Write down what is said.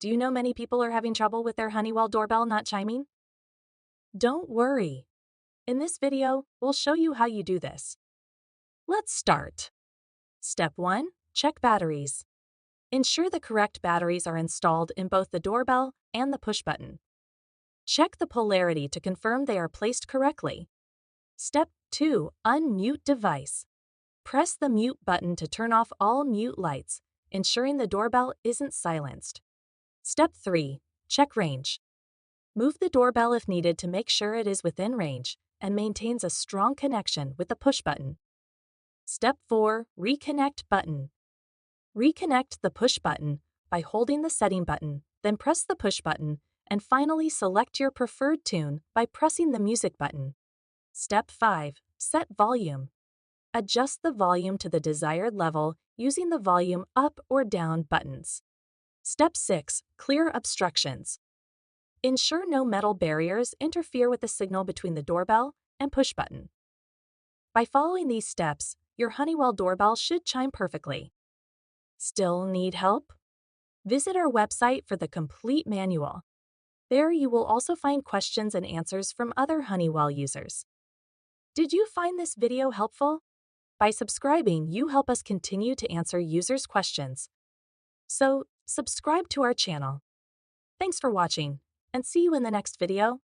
Do you know many people are having trouble with their Honeywell doorbell not chiming? Don't worry. In this video, we'll show you how you do this. Let's start. Step 1. Check batteries. Ensure the correct batteries are installed in both the doorbell and the push button. Check the polarity to confirm they are placed correctly. Step 2. Unmute device. Press the mute button to turn off all mute lights, ensuring the doorbell isn't silenced. Step 3. Check range. Move the doorbell if needed to make sure it is within range and maintains a strong connection with the push button. Step 4. Reconnect button. Reconnect the push button by holding the setting button, then press the push button, and finally select your preferred tune by pressing the music button. Step 5. Set volume. Adjust the volume to the desired level using the volume up or down buttons. Step 6. Clear obstructions. Ensure no metal barriers interfere with the signal between the doorbell and push button. By following these steps, your Honeywell doorbell should chime perfectly. Still need help? Visit our website for the complete manual. There you will also find questions and answers from other Honeywell users. Did you find this video helpful? By subscribing, you help us continue to answer users' questions. So, subscribe to our channel. Thanks for watching, and see you in the next video.